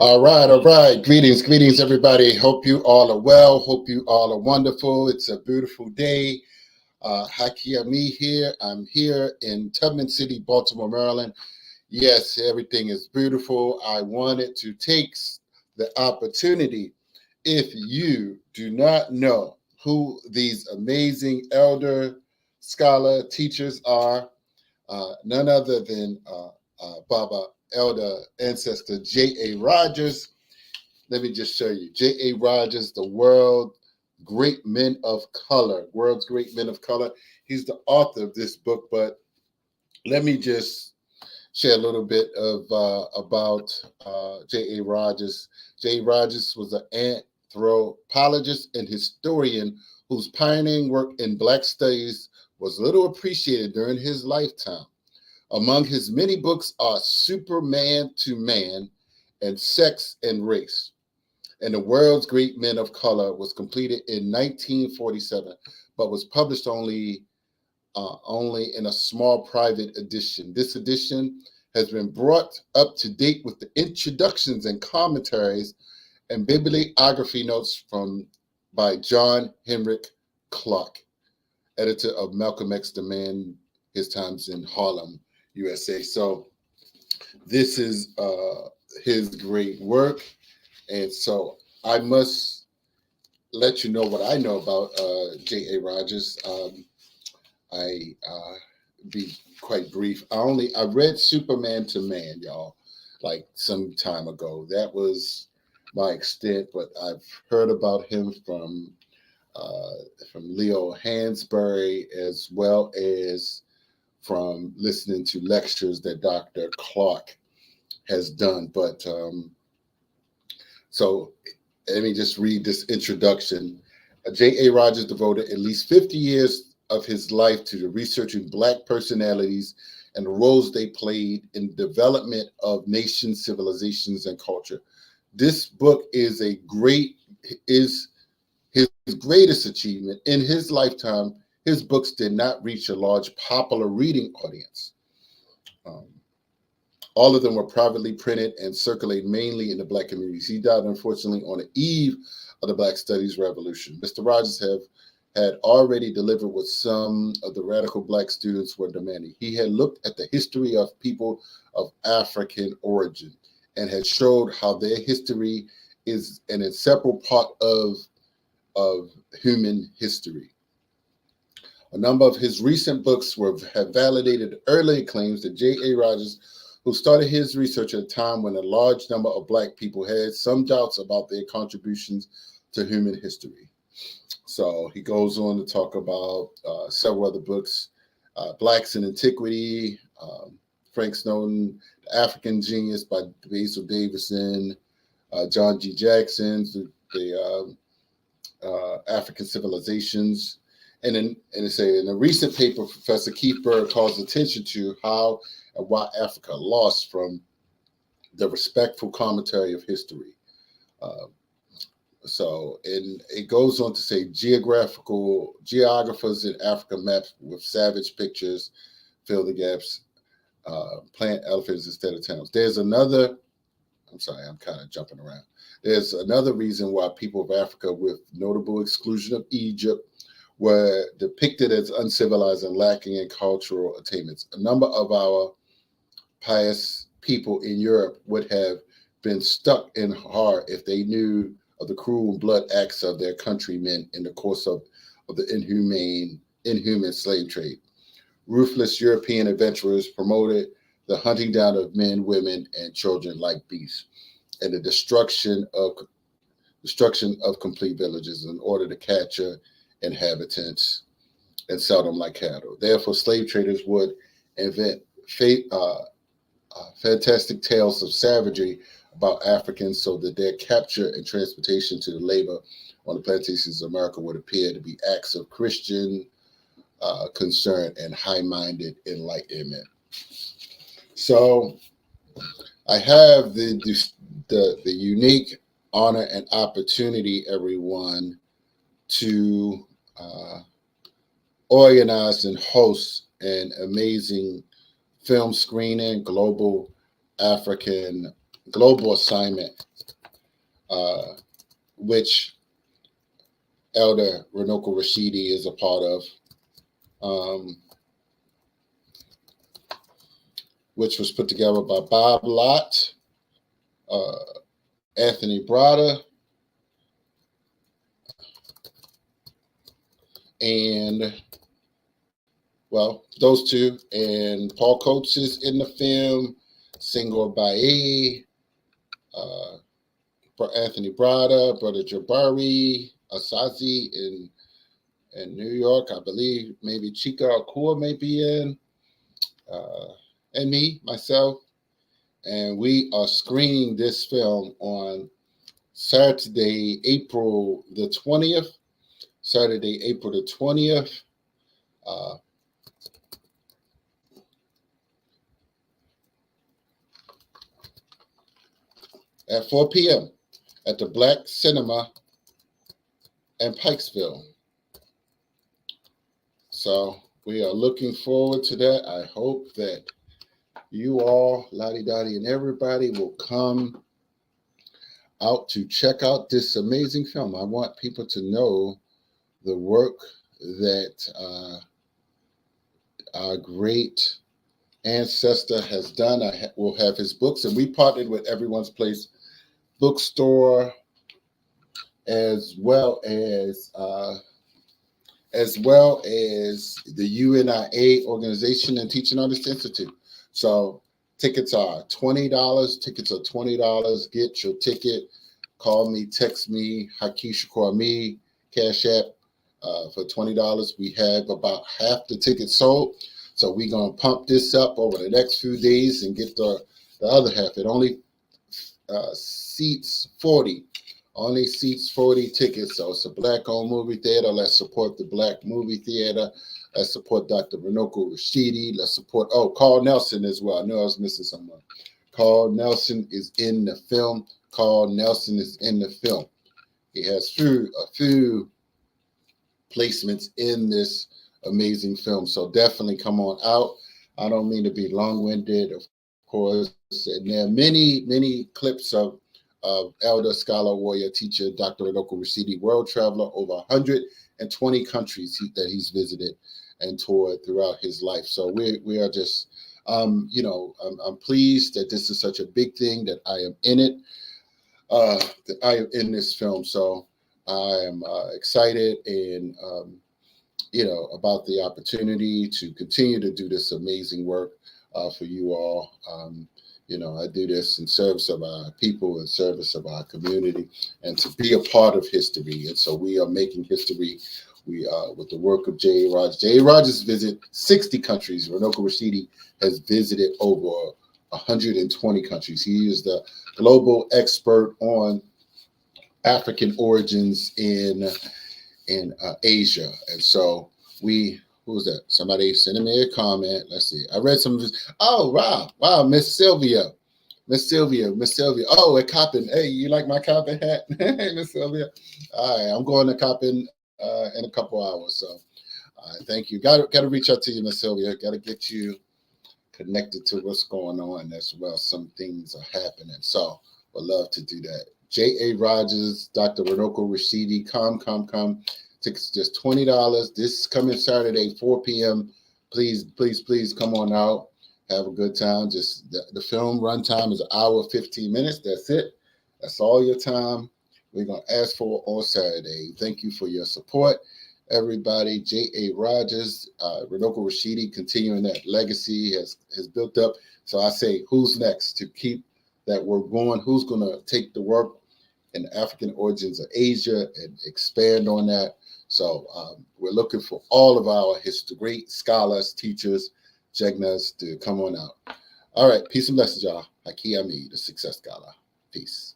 All right. Greetings, everybody. Hope you all are well. Hope you all are wonderful. It's a beautiful day. Haki Ami here. I'm here in Tubman City, Baltimore, Maryland. Yes, everything is beautiful. I wanted to take the opportunity. If you do not know who these amazing elder scholar teachers are, none other than Baba Elder Ancestor J.A. Rogers. Let me just show you. J.A. Rogers, the great men of color, world's great men of color. He's the author of this book, but let me just share a little bit of about J.A. Rogers. J.A. Rogers was an anthropologist and historian whose pioneering work in Black studies was little appreciated during his lifetime. Among his many books are Superman to Man and Sex and Race. And the World's Great Men of Color was completed in 1947, but was published only in a small private edition. This edition has been brought up to date with the introductions and commentaries and bibliography notes by John Henrik Clark, editor of Malcolm X The Man, His Times in Harlem, USA. So this is his great work. And so I must let you know what I know about J.A. Rogers. I be quite brief. I read Superman to Man, y'all, like some time ago. That was my extent, but I've heard about him from Leo Hansberry, as well as from listening to lectures that Dr. Clark has done. But so let me just read this introduction. J.A. Rogers devoted at least 50 years of his life to the researching Black personalities and the roles they played in the development of nations, civilizations, and culture. This book is his greatest achievement. In his lifetime, his books did not reach a large popular reading audience. All of them were privately printed and circulated mainly in the Black communities. He died, unfortunately, on the eve of the Black Studies Revolution. Mr. Rogers had already delivered what some of the radical Black students were demanding. He had looked at the history of people of African origin and had showed how their history is an inseparable part of human history. A number of his recent books have validated earlier claims that J.A. Rogers, who started his research at a time when a large number of Black people had some doubts about their contributions to human history. So he goes on to talk about several other books, Blacks in Antiquity, Frank Snowden, The African Genius by Basil Davison, John G. Jackson's the African Civilizations. And in a recent paper, Professor Keith Bird calls attention to how and why Africa lost from the respectful commentary of history. And it goes on to say geographers in Africa maps with savage pictures fill the gaps, plant elephants instead of towns. I'm sorry, I'm kind of jumping around. There's another reason why people of Africa, with notable exclusion of Egypt, were depicted as uncivilized and lacking in cultural attainments. A number of our pious people in Europe would have been stuck in horror if they knew of the cruel blood acts of their countrymen in the course of the inhuman slave trade. Ruthless European adventurers promoted the hunting down of men, women, and children like beasts, and the destruction of complete villages in order to capture inhabitants and sell them like cattle. Therefore, slave traders would invent fantastic tales of savagery about Africans so that their capture and transportation to the labor on the plantations of America would appear to be acts of Christian concern and high-minded enlightenment. So I have the unique honor and opportunity, everyone, to organize and host an amazing film screening, global African global assignment, which Elder Runoko Rashidi is a part of, which was put together by Bob Lott, Anthony Brada, and well, those two, and Paul Coates is in the film, Senghor Baye, Anthony Brada, Brother Jabari, Asazi in New York, I believe. Maybe Chika Akua may be in, and me, myself. And we are screening this film on Saturday, April the 20th. Saturday, April the 20th. At 4 p.m. at the Black Cinema in Pikesville. So we are looking forward to that. I hope that you all, Lottie Dottie, and everybody will come out to check out this amazing film. I want people to know the work that our great ancestor has done. Will have his books, and we partnered with Everyone's Place bookstore, as well as the UNIA Organization and Teaching Artists Institute. So tickets are $20. Tickets are $20. Get your ticket. Call me, text me, Hakeisha Kwame, Cash App for $20. We have about half the tickets sold. So we're going to pump this up over the next few days and get the other half. It only seats 40. Only seats 40 tickets. So it's a Black-owned movie theater. Let's support the Black movie theater. Let's support Dr. Runoko Rashidi. Let's support, Carl Nelson as well. I knew I was missing someone. Carl Nelson is in the film. Carl Nelson is in the film. He has a few placements in this amazing film. So definitely come on out. I don't mean to be long-winded, of course. And there are many, many clips of elder, scholar, warrior, teacher, Dr. Runoko Rashidi, world traveler, over 120 countries that he's visited and toured throughout his life. So we are just, I'm pleased that this is such a big thing, that I am in it, that I am in this film. So I am excited and, about the opportunity to continue to do this amazing work for you all. I do this in service of our people, in service of our community, and to be a part of history. And so we are making history. We with the work of J.A. Rogers. J.A. Rogers visited 60 countries. Runoko Rashidi has visited over 120 countries. He is the global expert on African origins in Asia. And so who was that? Somebody sent me a comment. Let's see. I read some of his. Oh, wow, Miss Sylvia. Oh, at Coppin. Hey, you like my Coppin hat? Hey, Miss Sylvia. All right, I'm going to Coppin in a couple hours. So thank you. Got to reach out to you, Miss Sylvia. Got to get you connected to what's going on as well. Some things are happening. So would love to do that. J.A. Rogers, Dr. Runoko Rashidi, come. Tickets just $20. This coming Saturday, 4 p.m. Please come on out. Have a good time. Just the film runtime is 1 hour 15 minutes. That's it. That's all your time we're going to ask for on Saturday. Thank you for your support, everybody. J.A. Rogers, Runoko Rashidi, continuing that legacy has built up. So I say, who's next to keep that work going? Who's going to take the work in the African origins of Asia and expand on that? So we're looking for all of our great scholars, teachers, Jegnas to come on out. All right. Peace and blessings, y'all. Haki Ami, the Success Scholar. Peace.